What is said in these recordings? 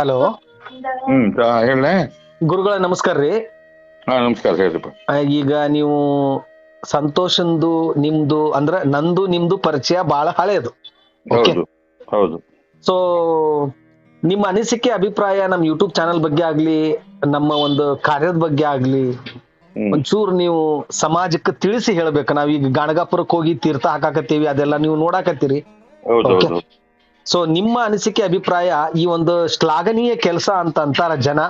Hello ಹೇಳ. ಗುರುಗಳ ನಮಸ್ಕಾರ ರೀ. ನಮಸ್ಕಾರ ಹೇಳ್ರಿಪ್ಪ. ಈಗ ನೀವು ಸಂತೋಷಂದು ನಿಮ್ದು ಅಂದ್ರ ನಂದು ನಿಮ್ದು ಪರಿಚಯ ಬಹಳ ಹಳೆಯದು. ಹೌದು ಹೌದು. ಸೊ ನಿಮ್ಮ ಅನಿಸಿಕೆ ಅಭಿಪ್ರಾಯ ನಮ್ಮ ಯೂಟ್ಯೂಬ್ ಚಾನಲ್ ಬಗ್ಗೆ ಆಗ್ಲಿ, ನಮ್ಮ ಒಂದು ಕಾರ್ಯದ ಬಗ್ಗೆ ಆಗ್ಲಿ, ಒಂಚೂರು ನೀವು ಸಮಾಜಕ್ಕೆ ತಿಳಿಸಿ ಹೇಳ್ಬೇಕು. ನಾವೀಗ ಗಾಣಗಾಪುರಕ್ಕೆ ಹೋಗಿ ತೀರ್ಥ ಹಾಕಾಕತ್ತೀವಿ, ಅದೆಲ್ಲ ನೀವು ನೋಡಾಕತ್ತೀರಿ. ಸೊ ನಿಮ್ಮ ಅನಿಸಿಕೆ ಅಭಿಪ್ರಾಯ, ಈ ಒಂದು ಶ್ಲಾಘನೀಯ ಕೆಲಸ ಅಂತ ಅಂತಾರ ಜನ,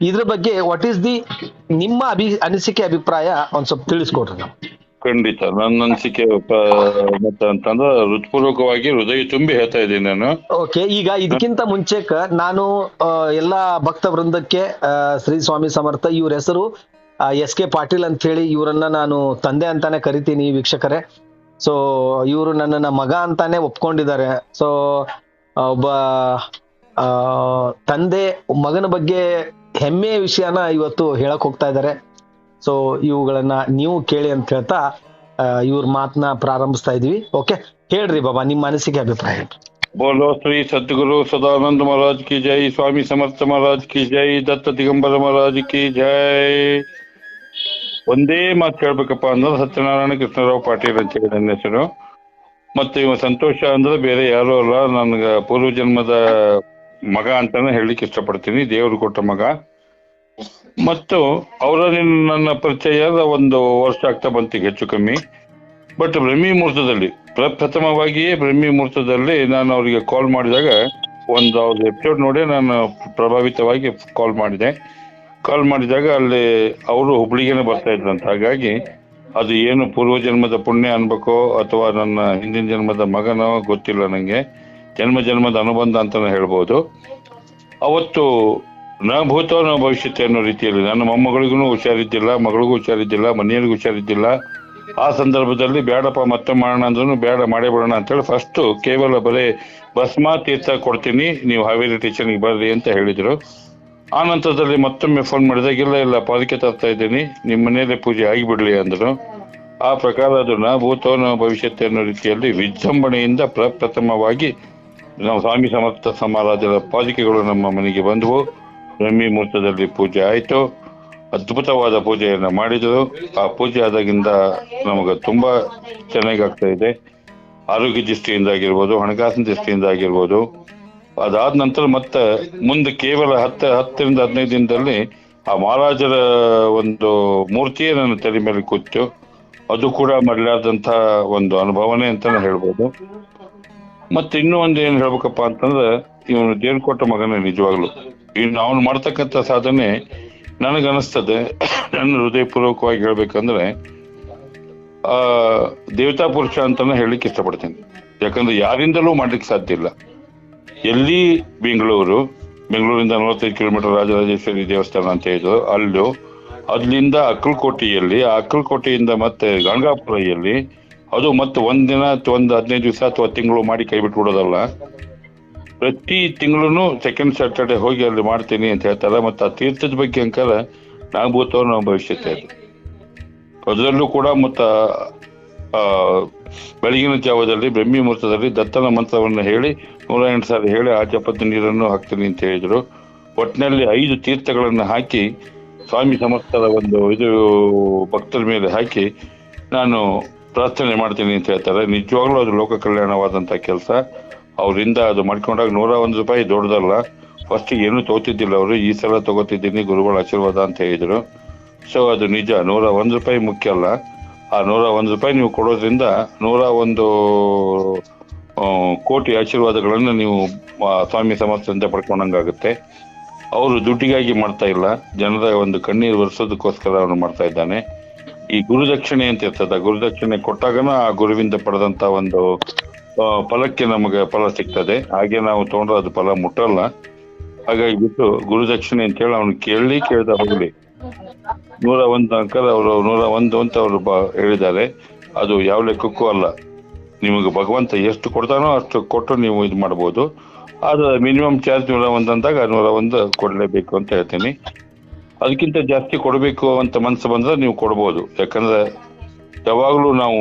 ಇದ್ರ ಬಗ್ಗೆ ವಾಟ್ ಈಸ್ ದಿ ನಿಮ್ಮ ಅನಿಸಿಕೆ ಅಭಿಪ್ರಾಯ ಒಂದ್ ಸ್ವಲ್ಪ ತಿಳಿಸ್ಕೊಡ್ರಿ ನಾವು. ಖಂಡಿತ. ನನ್ನ ಅನಿಸಿಕೆ ಅಂತಂದ್ರೆ ಹೃತ್ಪೂರ್ವಕವಾಗಿ ಹೃದಯ ತುಂಬಿ ಹೇಳ್ತಾ ಇದ್ದೀನಿ ನಾನು. ಓಕೆ, ಈಗ ಇದಕ್ಕಿಂತ ಮುಂಚೆಕ ನಾನು ಎಲ್ಲಾ ಭಕ್ತ ವೃಂದಕ್ಕೆ ಶ್ರೀ ಸ್ವಾಮಿ ಸಮರ್ಥ ಇವ್ರ ಹೆಸರು ಎಸ್.ಕೆ. ಪಾಟೀಲ್ ಅಂತ ಹೇಳಿ, ಇವರನ್ನ ನಾನು ತಂದೆ ಅಂತಾನೆ ಕರಿತೀನಿ ವೀಕ್ಷಕರೇ. ಸೊ ಇವರು ನನ್ನನ್ನ ಮಗ ಅಂತಾನೆ ಒಪ್ಕೊಂಡಿದ್ದಾರೆ. ಸೊ ಒಬ್ಬ ತಂದೆ ಮಗನ ಬಗ್ಗೆ ಹೆಮ್ಮೆಯ ವಿಷಯನ ಇವತ್ತು ಹೇಳಕ್ ಹೋಗ್ತಾ ಇದ್ದಾರೆ. ಸೊ ಇವುಗಳನ್ನ ನೀವು ಕೇಳಿ ಅಂತ ಹೇಳ್ತಾ ಇವ್ರ ಮಾತನ್ನ ಪ್ರಾರಂಭಿಸ್ತಾ ಇದೀವಿ. ಓಕೆ, ಹೇಳ್ರಿ ಬಾಬಾ, ನಿಮ್ಮ ಅನಿಸಿಕೆ ಅಭಿಪ್ರಾಯ. ಬೋಲೋ ಶ್ರೀ ಸದ್ಗುರು ಸದಾನಂದ ಮಹಾರಾಜ್ ಕಿ ಜೈ, ಸ್ವಾಮಿ ಸಮರ್ಥ ಮಹಾರಾಜ್ ಕಿ ಜೈ, ದತ್ತ ದಿಗಂಬರ ಮಹಾರಾಜ್ ಕಿ ಜೈ. ಒಂದೇ ಮಾತು ಹೇಳ್ಬೇಕಪ್ಪ ಅಂದ್ರೆ ಸತ್ಯನಾರಾಯಣ ಕೃಷ್ಣರಾವ್ ಪಾಟೀಲ್ ಅಂತ ಹೇಳಿ ನನ್ನ ಹೆಸರು. ಮತ್ತೆ ಇವ ಸಂತೋಷ ಅಂದ್ರೆ ಬೇರೆ ಯಾರು ಅಲ್ಲ, ನನ್ಗ ಪೂರ್ವ ಜನ್ಮದ ಮಗ ಅಂತಾನೆ ಹೇಳಲಿಕ್ಕೆ ಇಷ್ಟಪಡ್ತೀನಿ, ದೇವರು ಕೊಟ್ಟ ಮಗ. ಮತ್ತು ಅವರ ನನ್ನ ಪರಿಚಯ 1 ವರ್ಷ ಆಗ್ತಾ ಬಂತು ಹೆಚ್ಚು ಕಮ್ಮಿ. ಬಟ್ ಬ್ರಹ್ಮಿ ಮುಹೂರ್ತದಲ್ಲಿ ಪ್ರಥಮವಾಗಿಯೇ ಬ್ರಹ್ಮಿ ಮುಹೂರ್ತದಲ್ಲಿ ನಾನು ಅವರಿಗೆ ಕಾಲ್ ಮಾಡಿದಾಗ ಅವ್ರ ಎಪಿಸೋಡ್ ನೋಡಿ ನಾನು ಪ್ರಭಾವಿತವಾಗಿ ಕಾಲ್ ಮಾಡಿದಾಗ ಅಲ್ಲಿ ಅವರು ಹುಬ್ಳಿಗೆನೆ ಬರ್ತಾ ಇದ್ರಂತ. ಹಾಗಾಗಿ ಅದು ಏನು ಪೂರ್ವ ಜನ್ಮದ ಪುಣ್ಯ ಅನ್ಬೇಕೋ ಅಥವಾ ನನ್ನ ಹಿಂದಿನ ಜನ್ಮದ ಮಗನೋ ಗೊತ್ತಿಲ್ಲ, ನಂಗೆ ಜನ್ಮದ ಅನುಬಂಧ ಅಂತಾನೆ ಹೇಳ್ಬೋದು. ಅವತ್ತು ನ ಭೂತೋ ನ ಭವಿಷ್ಯತೆ ಅನ್ನೋ ರೀತಿಯಲ್ಲಿ ನನ್ನ ಮೊಮ್ಮಗಳಿಗೂ ಹುಷಾರಿದ್ದಿಲ್ಲ, ಮಗಳಿಗೂ ಹುಷಾರಿದ್ದಿಲ್ಲ, ಮನೆಯವ್ರಿಗೂ ಹುಷಾರಿದ್ದಿಲ್ಲ. ಆ ಸಂದರ್ಭದಲ್ಲಿ ಬೇಡಪ್ಪ ಮತ್ತೆ ಮಾಡೋಣ ಅಂದ್ರೂ ಬೇಡ, ಮಾಡೇ ಬಿಡೋಣ ಅಂತೇಳಿ ಫಸ್ಟ್ ಕೇವಲ ಬರೀ ಭಸ್ಮ ತೀರ್ಥ ಕೊಡ್ತೀನಿ, ನೀವು ಹಾವೇರಿ ಸ್ಟೇಷನ್ಗೆ ಬರ್ರಿ ಅಂತ ಹೇಳಿದ್ರು. ಆ ನಂತರದಲ್ಲಿ ಮತ್ತೊಮ್ಮೆ ಫೋನ್ ಮಾಡಿದಾಗ ಇಲ್ಲ ಪಾಲಿಕೆ ತರ್ತಾ ಇದ್ದೀನಿ, ನಿಮ್ಮ ಮನೆಯಲ್ಲೇ ಪೂಜೆ ಆಗಿಬಿಡ್ಲಿ ಅಂದ್ರು. ಆ ಪ್ರಕಾರ ಅದು ನ ಭೂತೋ ನ ಭವಿಷ್ಯತೆ ಅನ್ನೋ ರೀತಿಯಲ್ಲಿ ವಿಜೃಂಭಣೆಯಿಂದ ಪ್ರಥಮವಾಗಿ ನಾವು ಸ್ವಾಮಿ ಸಮರ್ಥ ಸಮಾರಾಧರ ಪಾಲಿಕೆಗಳು ನಮ್ಮ ಮನೆಗೆ ಬಂದವು. ಬ್ರಹ್ಮಿ ಮುಹೂರ್ತದಲ್ಲಿ ಪೂಜೆ ಆಯ್ತು, ಅದ್ಭುತವಾದ ಪೂಜೆಯನ್ನ ಮಾಡಿದ್ರು. ಆ ಪೂಜೆ ಆದಾಗಿಂದ ನಮಗೆ ತುಂಬಾ ಚೆನ್ನಾಗಿ ಆಗ್ತಾ ಇದೆ, ಆರೋಗ್ಯ ದೃಷ್ಟಿಯಿಂದ ಆಗಿರ್ಬೋದು, ಹಣಕಾಸಿನ ದೃಷ್ಟಿಯಿಂದ ಆಗಿರ್ಬೋದು. ಅದಾದ ನಂತರ ಮತ್ತೆ ಮುಂದೆ ಕೇವಲ 10ರಿಂದ 15 ದಿನದಲ್ಲಿ ಆ ಮಹಾರಾಜರ ಒಂದು ಮೂರ್ತಿಯೇ ನನ್ನ ತಲೆ ಮೇಲೆ ಕೂತು, ಅದು ಕೂಡ ಮರೆಯಲಾದಂತ ಒಂದು ಅನುಭವನೇ ಅಂತಾನೆ ಹೇಳ್ಬೋದು. ಮತ್ತೆ ಇನ್ನೂ ಒಂದು ಏನ್ ಹೇಳ್ಬೇಕಪ್ಪ ಅಂತಂದ್ರೆ, ಇವನು ದೇವ್ರು ಕೊಟ್ಟ ಮಗನೇ ನಿಜವಾಗ್ಲು. ಇನ್ನು ಅವನು ಮಾಡ್ತಕ್ಕಂಥ ಸಾಧನೆ ನನಗನ್ನಿಸ್ತದೆ, ನನ್ನ ಹೃದಯಪೂರ್ವಕವಾಗಿ ಹೇಳ್ಬೇಕಂದ್ರೆ ದೇವತಾ ಪುರುಷ ಅಂತಾನೆ ಹೇಳಲಿಕ್ಕೆ ಇಷ್ಟಪಡ್ತೀನಿ. ಯಾಕಂದ್ರೆ ಯಾರಿಂದಲೂ ಮಾಡ್ಲಿಕ್ಕೆ ಸಾಧ್ಯ ಇಲ್ಲ. ಎಲ್ಲಿ ಬೆಂಗಳೂರಿಂದ 45 ಕಿಲೋಮೀಟರ್ ರಾಜರಾಜೇಶ್ವರಿ ದೇವಸ್ಥಾನ ಅಂತ ಇದ್ದು ಅಲ್ಲಿಂದ ಅಕ್ಕಲಕೋಟೆಯಿಂದ ಮತ್ತೆ ಗಂಗಾಪುರಲ್ಲಿ, ಅದು ಮತ್ತೆ ಒಂದಿನ ಅಥವಾ 15 ದಿವಸ ಅಥವಾ ತಿಂಗಳು ಮಾಡಿ ಕೈ ಬಿಟ್ಬಿಡೋದಲ್ಲ. ಪ್ರತಿ ತಿಂಗಳು ಸೆಕೆಂಡ್ ಸ್ಯಾಟರ್ಡೆ ಹೋಗಿ ಅಲ್ಲಿ ಮಾಡ್ತೀನಿ ಅಂತ ಹೇಳ್ತಾರೆ. ಮತ್ತೆ ಆ ತೀರ್ಥದ ಬಗ್ಗೆ ಅಂಕಾರ ನಾವು ಭೂತವ್ರು ನಾವು ಭವಿಷ್ಯತೆ ಅದರಲ್ಲೂ ಕೂಡ ಮತ್ತ ಬೆಳಗಿನ ಜಾವದಲ್ಲಿ ಬ್ರಹ್ಮಿ ಮುಹೂರ್ತದಲ್ಲಿ ದತ್ತನ ಮಂತ್ರವನ್ನು ಹೇಳಿ 108 ಸಾರಿ ಹೇಳಿ ಆ ಜಪದ ನೀರನ್ನು ಹಾಕ್ತೀನಿ ಅಂತ ಹೇಳಿದ್ರು. ಒಟ್ಟಿನಲ್ಲಿ 5 ತೀರ್ಥಗಳನ್ನು ಹಾಕಿ ಸ್ವಾಮಿ ಸಮರ್ಥರ ಇದು ಭಕ್ತರ ಮೇಲೆ ಹಾಕಿ ನಾನು ಪ್ರಾರ್ಥನೆ ಮಾಡ್ತೀನಿ ಅಂತ ಹೇಳ್ತಾರೆ. ನಿಜವಾಗ್ಲೂ ಅದು ಲೋಕ ಕಲ್ಯಾಣವಾದಂತ ಕೆಲಸ. ಅವರಿಂದ ಅದು ಮಾಡ್ಕೊಂಡಾಗ 101 ರೂಪಾಯಿ ದೊಡ್ಡದಲ್ಲ. ಫಸ್ಟ್ ಏನು ತಗೋತಿದ್ದಿಲ್ಲ ಅವರು, ಈ ಸಲ ತಗೋತಿದ್ದೀನಿ ಗುರುಗಳ ಆಶೀರ್ವಾದ ಅಂತ ಹೇಳಿದ್ರು. ಸೊ ಅದು ನಿಜ, 101 ರೂಪಾಯಿ ಮುಖ್ಯ ಅಲ್ಲ. ಆ 101 ರೂಪಾಯಿ ನೀವು ಕೊಡೋದ್ರಿಂದ 101 ಕೋಟಿ ಆಶೀರ್ವಾದಗಳನ್ನು ನೀವು ಸ್ವಾಮಿ ಸಮರ್ಥದಿಂದ ಪಡ್ಕೊಂಡಂಗಾಗುತ್ತೆ. ಅವರು ದುಡ್ಡಿಗಾಗಿ ಮಾಡ್ತಾ ಇಲ್ಲ, ಜನರ ಒಂದು ಕಣ್ಣೀರು ಒರೆಸೋದಕ್ಕೋಸ್ಕರ ಅವನು ಮಾಡ್ತಾ ಇದ್ದಾನೆ. ಈ ಗುರುದಕ್ಷಿಣೆ ಅಂತ ಇರ್ತದ, ಗುರುದಕ್ಷಿಣೆ ಕೊಟ್ಟಾಗನ ಆ ಗುರುವಿಂದ ಪಡೆದಂತ ಒಂದು ಫಲಕ್ಕೆ ನಮಗೆ ಫಲ ಸಿಗ್ತದೆ. ಹಾಗೆ ನಾವು ತಗೊಂಡ್ರೆ ಅದು ಫಲ ಮುಟ್ಟಲ್ಲ. ಹಾಗಾಗಿ ಬಿಟ್ಟು ಗುರುದಕ್ಷಿಣೆ ಅಂತ ಹೇಳಿ ಅವ್ನು ಕೇಳ್ದ ಹೋಗ್ಲಿ. 101 ಅಂಕಲ್ ಅವರು 101 ಅಂತ ಅವರು ಹೇಳಿದ್ದಾರೆ. ಅದು ಯಾವ ಲೆಕ್ಕಕ್ಕೂ ಅಲ್ಲ. ನಿಮಗೆ ಭಗವಂತ ಎಷ್ಟು ಕೊಡ್ತಾನೋ ಅಷ್ಟು ಕೊಟ್ಟು ನೀವು ಇದು ಮಾಡ್ಬೋದು. ಆದ್ರೆ ಮಿನಿಮಮ್ ಚಾರ್ಜ್ 101 ಅಂದಾಗ 101 ಕೊಡ್ಲೇಬೇಕು ಅಂತ ಹೇಳ್ತೀನಿ. ಅದಕ್ಕಿಂತ ಜಾಸ್ತಿ ಕೊಡಬೇಕು ಅಂತ ಮನಸ್ಸು ಬಂದ್ರೆ ನೀವು ಕೊಡ್ಬೋದು. ಯಾಕಂದ್ರೆ ಯಾವಾಗ್ಲೂ ನಾವು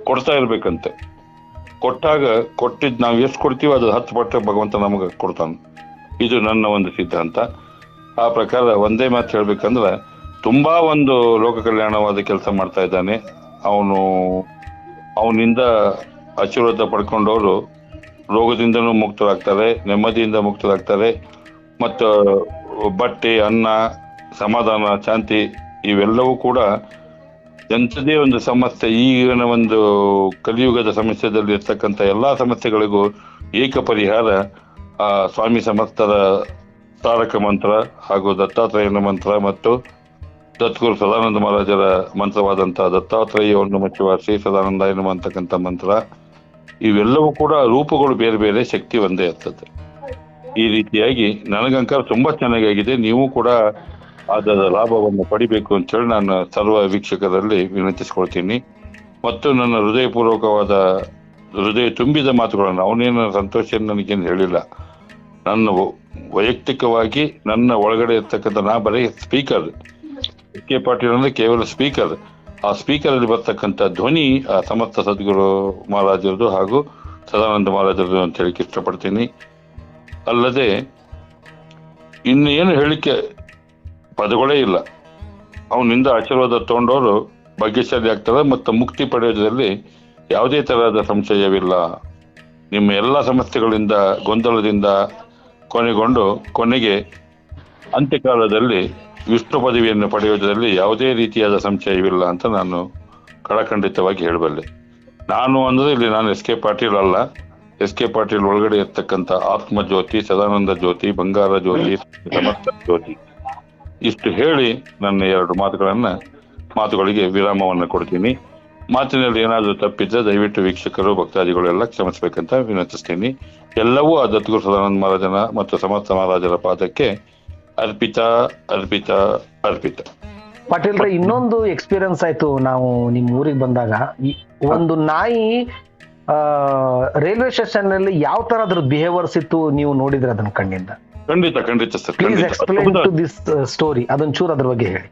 ಕೊಡ್ತಾ ಇರ್ಬೇಕಂತೆ. ಕೊಟ್ಟಾಗ ಕೊಟ್ಟಿದ್ ನಾವು ಎಷ್ಟು ಕೊಡ್ತೀವಿ ಅದು 10 ಪಟ್ಟು ಭಗವಂತ ನಮಗೆ ಕೊಡ್ತಾನೆ. ಇದು ನನ್ನ ಒಂದು ಸಿದ್ಧಾಂತ. ಆ ಪ್ರಕಾರ ಒಂದೇ ಮಾತು ಹೇಳ್ಬೇಕಂದ್ರೆ ತುಂಬಾ ಒಂದು ಲೋಕ ಕಲ್ಯಾಣವಾದ ಕೆಲಸ ಮಾಡ್ತಾ ಇದ್ದಾನೆ ಅವನು. ಅವನಿಂದ ಆಶೀರ್ವಾದ ಪಡ್ಕೊಂಡವರು ರೋಗದಿಂದನೂ ಮುಕ್ತರಾಗ್ತಾರೆ, ನೆಮ್ಮದಿಯಿಂದ ಮುಕ್ತರಾಗ್ತಾರೆ, ಮತ್ತು ಬಟ್ಟೆ, ಅನ್ನ, ಸಮಾಧಾನ, ಶಾಂತಿ ಇವೆಲ್ಲವೂ ಕೂಡ ಎಂಥದೇ ಒಂದು ಸಮಸ್ಯೆ, ಈಗಿನ ಒಂದು ಕಲಿಯುಗದ ಸಮಸ್ಯೆದಲ್ಲಿ ಇರ್ತಕ್ಕಂಥ ಎಲ್ಲಾ ಸಮಸ್ಯೆಗಳಿಗೂ ಏಕ ಪರಿಹಾರ ಆ ಸ್ವಾಮಿ ಸಮರ್ಥರ ತಾರಕ ಮಂತ್ರ ಹಾಗೂ ದತ್ತಾತ್ರೇಯನ ಮಂತ್ರ ಮತ್ತು ದತ್ತಗುರು ಸದಾನಂದ ಮಹಾರಾಜರ ಮಂತ್ರವಾದಂತಹ ದತ್ತಾತ್ರೇಯವನ್ನು ಮುಚ್ಚುವ ಶ್ರೀ ಸದಾನಂದಾಯನ ಅಂತಕ್ಕಂಥ ಮಂತ್ರ. ಇವೆಲ್ಲವೂ ಕೂಡ ರೂಪಗಳು ಬೇರೆ ಬೇರೆ, ಶಕ್ತಿ ಒಂದೇ ಇರ್ತದೆ. ಈ ರೀತಿಯಾಗಿ ನನಗಂಕಾರ ತುಂಬಾ ಚೆನ್ನಾಗಿದೆ. ನೀವು ಕೂಡ ಅದರ ಲಾಭವನ್ನು ಪಡಿಬೇಕು ಅಂತ ಹೇಳಿ ನಾನು ಸರ್ವ ವೀಕ್ಷಕರಲ್ಲಿ ವಿನಂತಿಸ್ಕೊಳ್ತೀನಿ. ಮತ್ತು ನನ್ನ ಹೃದಯಪೂರ್ವಕವಾದ, ಹೃದಯ ತುಂಬಿದ ಮಾತುಗಳನ್ನು, ಅವನೇನು ಸಂತೋಷ ನನಗೇನು ಹೇಳಿಲ್ಲ, ನನ್ನ ವೈಯಕ್ತಿಕವಾಗಿ ನನ್ನ ಒಳಗಡೆ ಇರ್ತಕ್ಕಂಥ, ನಾ ಬರೀ ಸ್ಪೀಕರ್, ಕೆ ಪಾಟೀಲ್ ಅಂದ್ರೆ ಕೇವಲ ಸ್ಪೀಕರ್. ಆ ಸ್ಪೀಕರ್ ಅಲ್ಲಿ ಬರ್ತಕ್ಕಂಥ ಧ್ವನಿ ಆ ಸಮರ್ಥ ಸದ್ಗುರು ಮಹಾರಾಜರದು ಹಾಗೂ ಸದಾನಂದ ಮಹಾರಾಜರದು ಅಂತ ಹೇಳಿಕ್ಕೆ ಇಷ್ಟಪಡ್ತೀನಿ. ಅಲ್ಲದೆ ಇನ್ನು ಏನು ಹೇಳಿಕೆ ಪದಗಳೇ ಇಲ್ಲ. ಅವನಿಂದ ಆಶೀರ್ವಾದ ತಗೊಂಡವರು ಭಾಗ್ಯಶಾಲಿ ಆಗ್ತಾರೆ ಮತ್ತು ಮುಕ್ತಿ ಪಡೆಯೋದ್ರಲ್ಲಿ ಯಾವುದೇ ತರಹದ ಸಂಶಯವಿಲ್ಲ. ನಿಮ್ಮ ಎಲ್ಲ ಸಮಸ್ಯೆಗಳಿಂದ, ಗೊಂದಲದಿಂದ ಕೊನೆಗೊಂಡು ಕೊನೆಗೆ ಅಂತ್ಯಕಾಲದಲ್ಲಿ ವಿಷ್ಣು ಪದವಿಯನ್ನು ಪಡೆಯುವುದರಲ್ಲಿ ಯಾವುದೇ ರೀತಿಯಾದ ಸಂಶಯವಿಲ್ಲ ಅಂತ ನಾನು ಕಡಖಂಡಿತವಾಗಿ ಹೇಳಬಲ್ಲೆ. ನಾನು ಅಂದ್ರೆ ಇಲ್ಲಿ ನಾನು ಎಸ್ ಕೆ ಪಾಟೀಲ್ ಅಲ್ಲ, ಎಸ್ ಕೆ ಪಾಟೀಲ್ ಒಳಗಡೆ ಇರ್ತಕ್ಕಂಥ ಆತ್ಮ ಜ್ಯೋತಿ, ಸದಾನಂದ ಜ್ಯೋತಿ, ಬಂಗಾರ ಜ್ಯೋತಿ, ಸಮರ್ಥ ಜ್ಯೋತಿ. ಇಷ್ಟು ಹೇಳಿ ನನ್ನ ಎರಡು ಮಾತುಗಳಿಗೆ ವಿರಾಮವನ್ನು ಕೊಡ್ತೀನಿ. ಮಾತಿನಲ್ಲಿ ಏನಾದರೂ ತಪ್ಪಿದ್ರೆ ದಯವಿಟ್ಟು ವೀಕ್ಷಕರು, ಭಕ್ತಾದಿಗಳೆಲ್ಲ ಕ್ಷಮಿಸ್ಬೇಕಂತ ವಿನಂತಿಸ್ತೀನಿ. ಎಲ್ಲವೂ ಆ ದತ್ತಗುರು ಸದಾನಂದ ಮಹಾರಾಜನ ಮತ್ತು ಸಮರ್ಥ ಮಹಾರಾಜರ ಪಾದಕ್ಕೆ ಅರ್ಪಿತ ಅರ್ಪಿತ ಅರ್ಪಿತ. ಪಾಟೀಲ್ ರೇ, ಇನ್ನೊಂದು ಎಕ್ಸ್ಪೀರಿಯನ್ಸ್ ಆಯ್ತು. ನಾವು ನಿಮ್ ಊರಿಗೆ ಬಂದಾಗ ಒಂದು ನಾಯಿ ರೈಲ್ವೆ ಸ್ಟೇಷನ್ ನಲ್ಲಿ ಯಾವ ತರ ಅದ್ರ ಬಿಹೇವಿಯರ್ಸ್ ಇತ್ತು, ನೀವು ನೋಡಿದ್ರೆ ಅದನ್ನ ಕಣ್ಣಿಂದ? ಖಂಡಿತ sir. Please explain to this story. ಅದೊಂಚೂರು ಅದ್ರ ಬಗ್ಗೆ ಹೇಳಿ.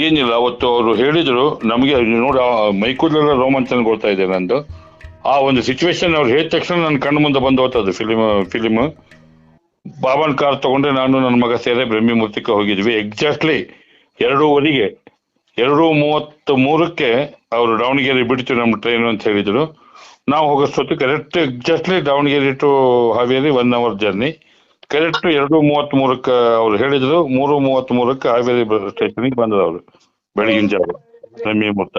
ಏನಿಲ್ಲ, ಅವತ್ತು ಅವರು ಹೇಳಿದ್ರು ನಮಗೆ, ನೋಡಿ ಮೈಕೂಲೆಲ್ಲ ರೋಮಾಂಚನಗೊಳ್ತಾ ಇದೆ ನಂದು. ಆ ಒಂದು ಸಿಚುವೇಶನ್ ಅವ್ರು ಹೇಳಿದ ತಕ್ಷಣ ನನ್ನ ಕಣ್ಣು ಮುಂದೆ ಬಂದು ಹೋಗ್ತದೆ ಫಿಲಿಮ್. ಬಾಬನ್ ಕಾರ್ ತಗೊಂಡ್ರೆ ನಾನು ನನ್ನ ಮಗ ಸೇರಿ ಬ್ರಹ್ಮಿ ಮೂರ್ತಿಗೆ ಹೋಗಿದ್ವಿ. ಎಕ್ಸಾಕ್ಟ್ಲಿ 2:30 2:33 ಅವರು ದಾವಣಗೆರೆ ಬಿಡ್ತು ನಮ್ಮ ಟ್ರೈನ್ ಅಂತ ಹೇಳಿದ್ರು. ನಾವು ಹೋಗೋಷ್ಟೊತ್ತು correct exactly Davanagere to Haveri 1 hour journey. Correct 2:33 ಅವ್ರು ಹೇಳಿದ್ರು. 3:33 ಹಾವೇರಿ ಸ್ಟೇಷನ್ಗೆ ಬಂದ್ರು ಅವರು ಬೆಳಗಿನ ಜಾವ ಬ್ರಹ್ಮಿ ಮುಹೂರ್ತ.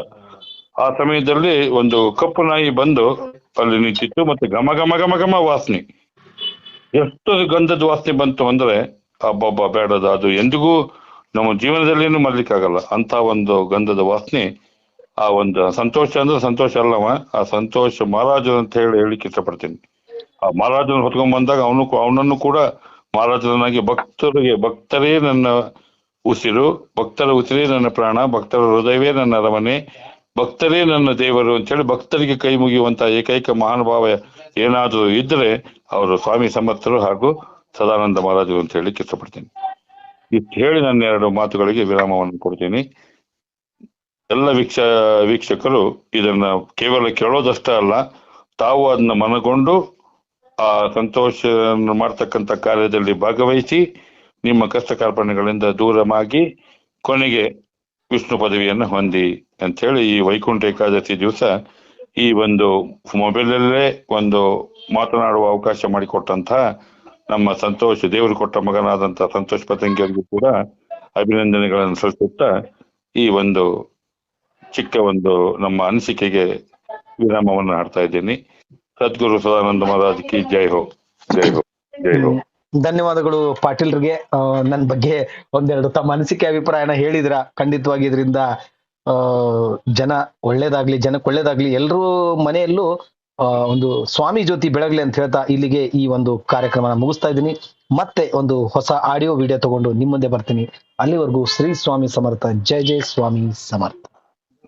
ಆ ಸಮಯದಲ್ಲಿ ಒಂದು ಕಪ್ಪು ನಾಯಿ ಬಂದು ಅಲ್ಲಿ ನಿಂತಿತ್ತು. ಮತ್ತೆ ಘಮ ಘಮ ಘಮ ಘಮ ವಾಸನೆ, ಎಷ್ಟು ಗಂಧದ ವಾಸನೆ ಬಂತು ಅಂದ್ರೆ ಹಬ್ಬ ಬೇಡದ, ಅದು ಎಂದಿಗೂ ನಮ್ಮ ಜೀವನದಲ್ಲೇನು ಮರ್ಲಿಕ್ಕಾಗಲ್ಲ ಅಂತ ಒಂದು ಗಂಧದ ವಾಸನೆ. ಆ ಒಂದು ಸಂತೋಷ ಅಂದ್ರೆ ಸಂತೋಷ ಅಲ್ಲವ, ಆ ಸಂತೋಷ ಮಹಾರಾಜರು ಅಂತ ಹೇಳಿಕ್ಕೆ ಇಷ್ಟಪಡ್ತೀನಿ. ಆ ಮಹಾರಾಜನ ಹೊತ್ಕೊಂಡ್ ಬಂದಾಗ ಅವನನ್ನು ಕೂಡ ಮಹಾರಾಜನಾಗಿ ಭಕ್ತರೇ ನನ್ನ ಉಸಿರು, ಭಕ್ತರ ಉಸಿರೇ ನನ್ನ ಪ್ರಾಣ, ಭಕ್ತರ ಹೃದಯವೇ ನನ್ನ ಅರಮನೆ, ಭಕ್ತರೇ ನನ್ನ ದೇವರು ಅಂತೇಳಿ ಭಕ್ತರಿಗೆ ಕೈ ಮುಗಿಯುವಂತ ಏಕೈಕ ಮಹಾನುಭಾವ ಏನಾದರೂ ಇದ್ರೆ ಅವರು ಸ್ವಾಮಿ ಸಮರ್ಥರು ಹಾಗೂ ಸದಾನಂದ ಮಹಾರಾಜರು ಅಂತ ಹೇಳಿಕ್ಕೆ ಇಷ್ಟಪಡ್ತೀನಿ. ಇಷ್ಟು ಹೇಳಿ ನನ್ನ 2 ಮಾತುಗಳಿಗೆ ವಿರಾಮವನ್ನು ಕೊಡ್ತೀನಿ. ಎಲ್ಲ ವೀಕ್ಷಕರು ಇದನ್ನ ಕೇವಲ ಕೇಳೋದಷ್ಟೇ ಅಲ್ಲ, ತಾವು ಅದನ್ನ ಮನಗೊಂಡು ಆ ಸಂತೋಷ ಮಾಡ್ತಕ್ಕಂಥ ಕಾರ್ಯದಲ್ಲಿ ಭಾಗವಹಿಸಿ ನಿಮ್ಮ ಕಷ್ಟ ಕಾರ್ಪಣ್ಯಗಳಿಂದ ದೂರಮಾಗಿ ಕೊನೆಗೆ ವಿಷ್ಣು ಪದವಿಯನ್ನು ಹೊಂದಿ ಅಂತ ಹೇಳಿ ಈ ವೈಕುಂಠ ಏಕಾದಶಿ ದಿವಸ ಈ ಒಂದು ಮೊಬೈಲಲ್ಲೇ ಒಂದು ಮಾತನಾಡುವ ಅವಕಾಶ ಮಾಡಿಕೊಟ್ಟಂತ ನಮ್ಮ ಸಂತೋಷ್, ದೇವರು ಕೊಟ್ಟ ಮಗನಾದಂತ ಸಂತೋಷ್ ಪತಂಗಿಯವರಿಗೂ ಕೂಡ ಅಭಿನಂದನೆಗಳನ್ನು ಸಲ್ಲಿಸುತ್ತಾ ಈ ಒಂದು ಚಿಕ್ಕ ಒಂದು ನಮ್ಮ ಅನಿಸಿಕೆಗೆ ವಿರಾಮವನ್ನು ಹಾಡ್ತಾ ಇದ್ದೀನಿ. ಸದ್ಗುರು ಸದಾನಂದ ಮಹಾರಾಜ್ ಕಿ ಜೈ ಹೋ, ಜೈ ಹೋ, ಜೈ ಹೋ. ಧನ್ಯವಾದಗಳು ಪಾಟೀಲ್ರಿಗೆ. ನನ್ನ ಬಗ್ಗೆ ಒಂದೆರಡು ತಮ್ಮ ಅನಿಸಿಕೆ ಅಭಿಪ್ರಾಯನ ಹೇಳಿದ್ರ. ಖಂಡಿತವಾಗಿ ಇದರಿಂದ ಜನಕ್ಕೆ ಒಳ್ಳೇದಾಗ್ಲಿ, ಎಲ್ರೂ ಮನೆಯಲ್ಲೂ ಒಂದು ಸ್ವಾಮಿ ಜ್ಯೋತಿ ಬೆಳಗ್ಲಿ ಅಂತ ಹೇಳ್ತಾ ಇಲ್ಲಿಗೆ ಈ ಒಂದು ಕಾರ್ಯಕ್ರಮನ ಮುಗಿಸ್ತಾ ಇದ್ದೀನಿ. ಮತ್ತೆ ಒಂದು ಹೊಸ ಆಡಿಯೋ ವಿಡಿಯೋ ತಗೊಂಡು ನಿಮ್ಮ ಮುಂದೆ ಬರ್ತೀನಿ. ಅಲ್ಲಿವರೆಗೂ ಶ್ರೀ ಸ್ವಾಮಿ ಸಮರ್ಥ. ಜೈ ಜೈ ಸ್ವಾಮಿ ಸಮರ್ಥ.